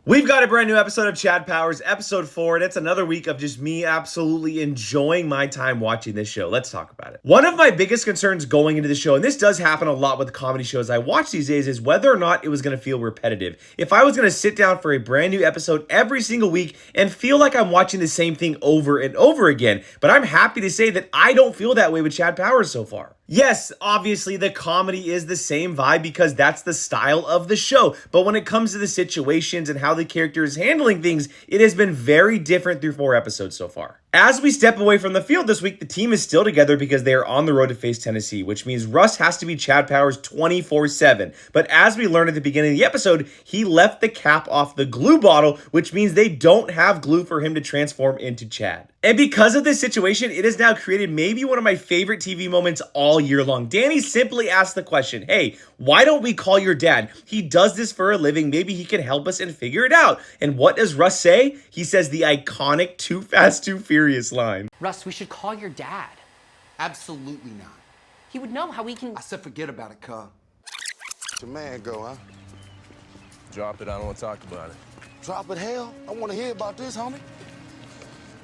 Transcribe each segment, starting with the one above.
We've got a brand new episode of Chad Powers, episode 4, and it's another week of just me absolutely enjoying my time watching this show. Let's talk about it. One of my biggest concerns going into the show, and this does happen a lot with comedy shows I watch these days, is whether or not it was going to feel repetitive. If I was going to sit down for a brand new episode every single week and feel like I'm watching the same thing over and over again, but I'm happy to say that I don't feel that way with Chad Powers so far. Yes, obviously the comedy is the same vibe because that's the style of the show. But when it comes to the situations and how the character is handling things, it has been very different through 4 episodes so far. As we step away from the field this week, the team is still together because they are on the road to face Tennessee, which means Russ has to be Chad Powers 24/7. But as we learned at the beginning of the episode, he left the cap off the glue bottle, which means they don't have glue for him to transform into Chad. And because of this situation, it has now created maybe one of my favorite TV moments all year long. Danny simply asked the question, hey, why don't we call your dad? He does this for a living. Maybe he can help us and figure it out. And what does Russ say? He says the iconic Too Fast, Too Furious line. Russ, we should call your dad. Absolutely not. He would know how we can... I said forget about it, cuz. The man go, huh? Drop it, I don't want to talk about it. Drop it, hell. I want to hear about this, homie.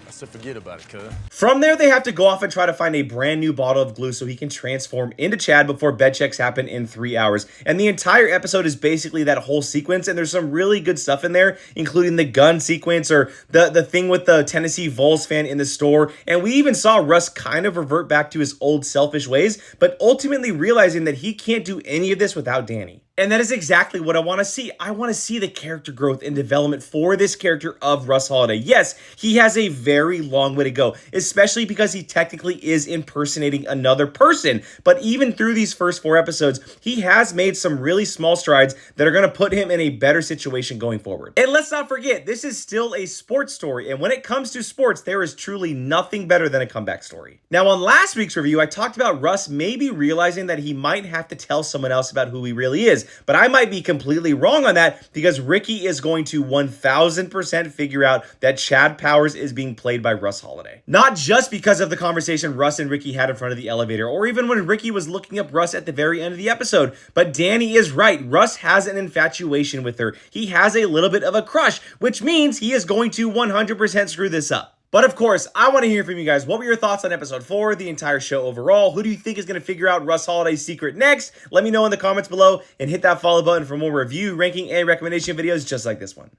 I said forget about it, cuz. From there, they have to go off and try to find a brand new bottle of glue so he can transform into Chad before bed checks happen in 3 hours. And the entire episode is basically that whole sequence, and there's some really good stuff in there, including the gun sequence or the thing with the Tennessee Vols fan in the store. And we even saw Russ kind of revert back to his old selfish ways, but ultimately realizing that he can't do any of this without Danny. And that is exactly what I want to see. I want to see the character growth and development for this character of Russ Holiday. Yes, he has a very long way to go, especially because he technically is impersonating another person. But even through these first 4 episodes, he has made some really small strides that are going to put him in a better situation going forward. And let's not forget, this is still a sports story. And when it comes to sports, there is truly nothing better than a comeback story. Now, on last week's review, I talked about Russ maybe realizing that he might have to tell someone else about who he really is. But I might be completely wrong on that because Ricky is going to 1000% figure out that Chad Powers is being played by Russ Holiday. Not just because of the conversation Russ and Ricky had in front of the elevator, or even when Ricky was looking up Russ at the very end of the episode, but Danny is right. Russ has an infatuation with her. He has a little bit of a crush, which means he is going to 100% screw this up. But of course, I want to hear from you guys. What were your thoughts on episode 4, the entire show overall? Who do you think is going to figure out Russ Holiday's secret next? Let me know in the comments below and hit that follow button for more review, ranking, and recommendation videos just like this one.